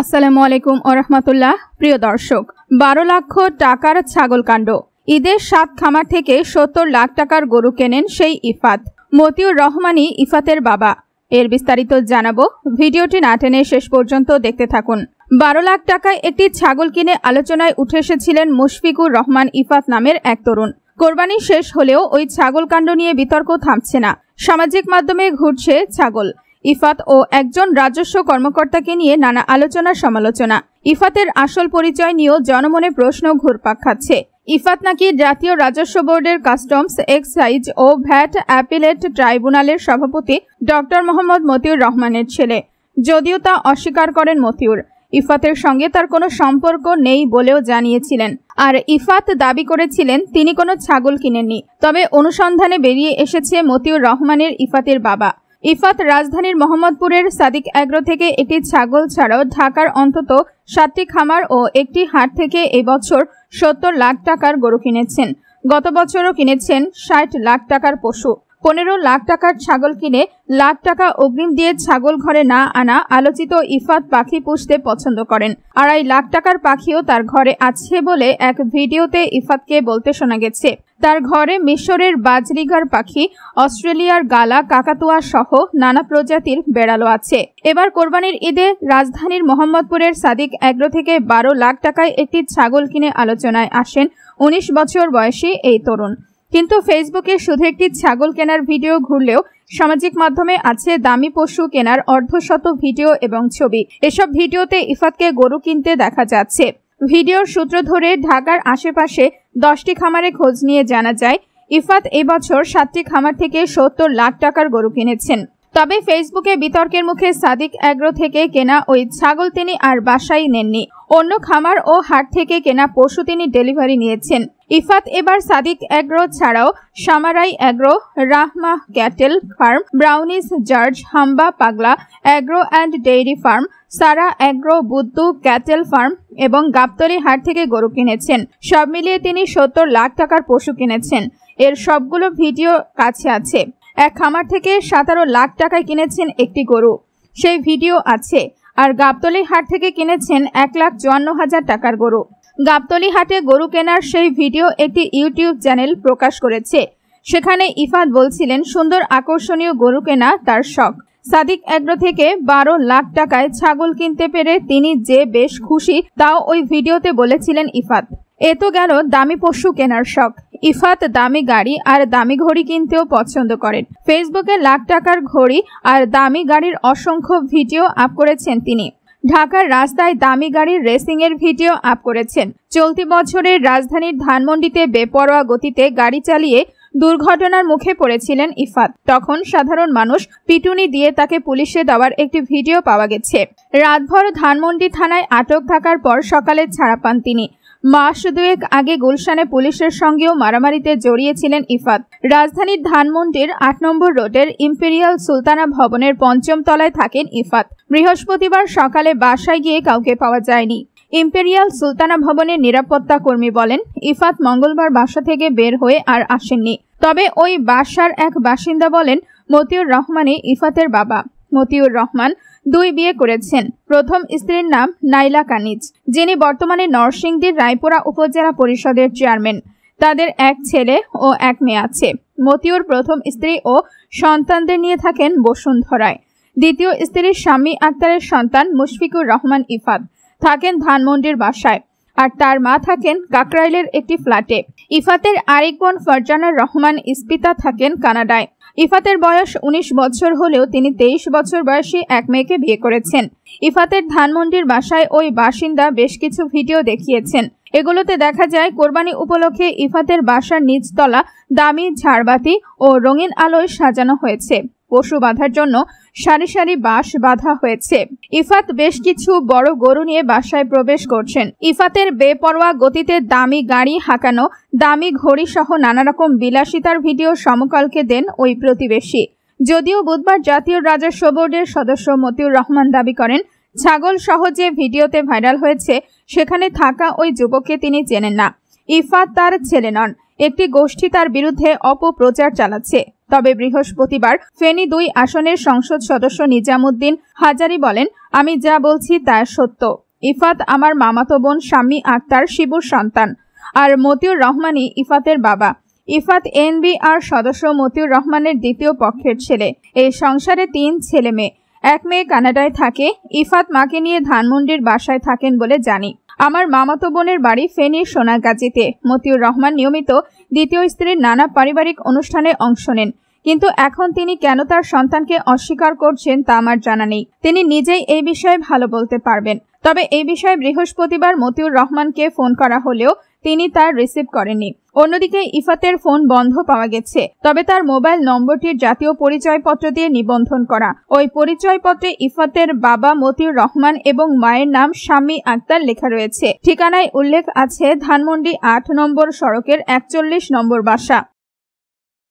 আসসালামু আলাইকুম ওয়া রাহমাতুল্লাহ। প্রিয় দর্শক, 12 লক্ষ টাকার ছাগল কাণ্ড। ঈদের 7 খামার থেকে 70 লাখ টাকার গরু কেনেন সেই ইফাত। মতিউর রহমানই ইফাতের বাবা। এর বিস্তারিত জানাবো, ভিডিওটি না টেনে শেষ পর্যন্ত দেখতে থাকুন। 12 লাখ টাকায় একটি ছাগল কিনে আলোচনায় উঠে এসেছিলেন মুশফিকুর রহমান ইফাত নামের এক তরুণ। কোরবানি শেষ হলেও ওই ছাগল কাণ্ড নিয়ে বিতর্ক থামছে না। সামাজিক মাধ্যমে ঘুরছে ছাগল। ইফাত ও একজন রাজস্ব কর্মকর্তাকে নিয়ে নানা আলোচনা সমালোচনা। ইফাতের আসল পরিচয় নিয়েও জনমনে প্রশ্ন ঘুরপাক খাচ্ছে। ইফাত নাকি জাতীয় রাজস্ব বোর্ডের কাস্টমস, এক্সাইজ ও ভ্যাট অ্যাপিলেট ট্রাইব্যুনালের সভাপতি ডক্টর মোহাম্মদ মতিউর রহমানের ছেলে, যদিও তা অস্বীকার করেন মতিউর। ইফাতের সঙ্গে তার কোনো সম্পর্ক নেই বলেও জানিয়েছিলেন। আর ইফাত দাবি করেছিলেন তিনি কোনো ছাগল কিনেননি। তবে অনুসন্ধানে বেরিয়ে এসেছে মতিউর রহমানের ইফাতের বাবা। ইফাত রাজধানীর মোহাম্মদপুরের সাদিক এগ্রো থেকে একটি ছাগল ছাড়াও ঢাকার অন্তত 7টি খামার ও একটি হাট থেকে এই বছর 70 লাখ টাকার গরু কিনেছেন। গত বছরও কিনেছেন 60 লাখ টাকার পশু। 15 লাখ টাকার ছাগল কিনে লাখ টাকা অগ্রিম দিয়ে ছাগল ঘরে না আনা আলোচিত ইফাত পাখি পুষতে পছন্দ করেন। 2.5 লাখ টাকার পাখিও তার ঘরে আছে বলে এক ভিডিওতে ইফাতকে বলতে শোনা গেছে। তার ঘরে মিশরের বাজরিগার পাখি, অস্ট্রেলিয়ার গালা কাকাতুয়া সহ নানা প্রজাতির বেড়ালও আছে। এবার কোরবানির ঈদে রাজধানীর মোহাম্মদপুরের সাদিক এগ্রো থেকে 12 লাখ টাকায় একটি ছাগল কিনে আলোচনায় আসেন 19 বছর বয়সী এই তরুণ। কিন্তু ফেসবুকে শুধু একটি ছাগল কেনার ভিডিও ঘুরলেও সামাজিক মাধ্যমে আছে দামি পশু কেনার অর্ধশত ভিডিও এবং ছবি। এসব ভিডিওতে ইফাতকে গরু কিনতে দেখা যাচ্ছে। ভিডিওর সূত্র ধরে ঢাকার আশেপাশে 10টি খামারে খোঁজ নিয়ে জানা যায় ইফাত এবছর 7টি খামার থেকে 70 লাখ টাকার গরু কিনেছেন। তবে ফেসবুকে বিতর্কের মুখে সাদিক এগ্রো থেকে কেনা ওই ছাগল তিনি আর বাসায় নেননি। অন্য খামার ও হাট থেকে কেনা পশু তিনি ডেলিভারি নিয়েছেন। ইফাত এবার সাদিক এগ্রো ছাড়াও Samurai agro, Rahma cattle farm, Brownies George, Hamba Pagla agro and dairy farm, Sara agro, Buddhu cattle farm এবং গাবতলী হাট থেকে গরু কিনেছেন। সব মিলিয়ে তিনি 70 লাখ টাকার পশু কিনেছেন। এর সবগুলো ভিডিও কাছে আছে। এক খামার থেকে 17 লাখ টাকায় কিনেছেন একটি গরু, সেই ভিডিও আছে। আর গাবতলী হাট থেকে কিনেছেন 1,54,000 টাকার গরু। গাবতলী হাটে গরু কেনার সেই ভিডিও একটি ইউটিউব চ্যানেল প্রকাশ করেছে। সেখানে ইফাত বলছিলেন সুন্দর আকর্ষণীয় গরু কেনা তার শখ। সাদিক এগ্রো থেকে 12 লাখ টাকায় ছাগল কিনতে পেরে তিনি যে বেশ খুশি, তাও ওই ভিডিওতে বলেছিলেন ইফাত। এ তো গেল দামি পশু কেনার শখ। ইফাত দামি গাড়ি আর দামি ঘড়ি কিনতেও পছন্দ করেন। ফেসবুকে লাখ টাকার ঘড়ি আর দামি গাড়ির অসংখ্য ভিডিও আপ করেছেন তিনি। ঢাকার রাস্তায় দামি গাড়ির রেসিং এর ভিডিও আপ করেছেন। চলতি বছরের রাজধানীর ধানমন্ডিতে বেপরোয়া গতিতে গাড়ি চালিয়ে দুর্ঘটনার মুখে পড়েছিলেন ইফাত। তখন সাধারণ মানুষ পিটুনি দিয়ে তাকে পুলিশে দেওয়ার একটি ভিডিও পাওয়া গেছে। রাতভর ধানমন্ডি থানায় আটক থাকার পর সকালে ছাড়া পান তিনি। মাস দুয়েক আগে গুলশানে পুলিশের সঙ্গেও মারামারিতে জড়িয়েছিলেন ইফাত। রাজধানীর ধানমন্ডির 8 নম্বর রোডের ইম্পেরিয়াল সুলতানা ভবনের 5ম তলায় থাকেন ইফাত। বৃহস্পতিবার সকালে বাসায় গিয়ে কাউকে পাওয়া যায়নি। ইম্পেরিয়াল সুলতানা ভবনের নিরাপত্তা কর্মী বলেন ইফাত মঙ্গলবার বাসা থেকে বের হয়ে আর আসেননি। তবে ওই বাসার এক বাসিন্দা বলেন মতিউর রহমানই ইফাতের বাবা। মতিউর রহমান 2 বিয়ে করেছেন। প্রথম স্ত্রীর নাম নাইলা কানিজ, যিনি বর্তমানে নরসিংদীর রায়পুরা উপজেলা পরিষদের চেয়ারম্যান। তাদের এক ছেলে ও এক মেয়ে আছে। মতিউর প্রথম স্ত্রী ও সন্তানদের নিয়ে থাকেন বসুন্ধরায়। দ্বিতীয় স্ত্রীর স্বামী আক্তারের সন্তান মুশফিকুর রহমান ইফাত থাকেন ধানমন্ডির বাসায়, আর তার মা থাকেন কাকরাইলের একটি ফ্ল্যাটে। ইফাতের আরেক বোন ফারজানা রহমান ইস্পিতা থাকেন কানাডায়। ইফাতের বয়স 19 বছর হলেও তিনি 23 বছর বয়সী এক মেয়েকে বিয়ে করেছেন। ইফাতের ধানমন্ডির বাসায় ওই বাসিন্দা বেশ কিছু ভিডিও দেখিয়েছেন। এগুলোতে দেখা যায় কোরবানি উপলক্ষে ইফাতের বাসার নিচতলা দামি ঝাড়বাতি ও রঙিন আলোয় সাজানো হয়েছে। পশু বাঁধার জন্য সারি সারি বাঁশ বাঁধা হয়েছে। ইফাত বেশ কিছু বড় গরু নিয়ে বাসায় প্রবেশ করছেন। ইফাতের বেপরোয়া গতিতে দামি গাড়ি হাঁকানো, দামি ঘড়ি সহ নানা রকম বিলাসিতার ভিডিও সমকালকে দেন ওই প্রতিবেশী। যদিও বুধবার জাতীয় রাজস্ব বোর্ডের সদস্য মতিউর রহমান দাবি করেন ছাগল সহ যে ভিডিওতে ভাইরাল হয়েছে সেখানে থাকা ওই যুবককে তিনি চেনেন না। ইফাত তার ছেলে নন। একটি গোষ্ঠী তার বিরুদ্ধে অপপ্রচার চালাচ্ছে। তবে বৃহস্পতিবার ফেনী 2 আসনের সংসদ সদস্য নিজামুদ্দিন হাজারী বলেন, আমি যা বলছি তা সত্য। ইফাত আমার মামাতো বোন শাম্মী আক্তার শিবুর সন্তান, আর মতিউর রহমানই ইফাতের বাবা। ইফাত এনবিআর সদস্য মতিউর রহমানের দ্বিতীয় পক্ষের ছেলে। এই সংসারে 3 ছেলে মেয়ে, 1 মেয়ে কানাডায় থাকে। ইফাত মাকে নিয়ে ধানমন্ডির বাসায় থাকেন বলে জানি। আমার মামাতো বোনের বাড়ি ফেনীর সোনাগাজীতে। মতিউর রহমান নিয়মিত দ্বিতীয় স্ত্রীর নানা পারিবারিক অনুষ্ঠানে অংশ নেন, কিন্তু এখন তিনি কেন তার সন্তানকে অস্বীকার করছেন তা আমার জানা নেই। তিনি নিজেই এই বিষয়ে ভালো বলতে পারবেন। তবে এই বিষয়ে বৃহস্পতিবার মতিউর রহমানকে ফোন করা হলেও তিনি তার রিসিভ করেননি। অন্যদিকে ইফাতের ফোন বন্ধ পাওয়া গেছে, তবে তার মোবাইল নম্বরটির জাতীয় পরিচয়পত্র দিয়ে নিবন্ধন করা। ওই পরিচয়পত্রে ইফাতের বাবা মতিউর রহমান এবং মায়ের নাম শাম্মী আক্তার লেখা রয়েছে। ঠিকানায় উল্লেখ আছে ধানমন্ডি 8 নম্বর সড়কের 41 নম্বর বাসা।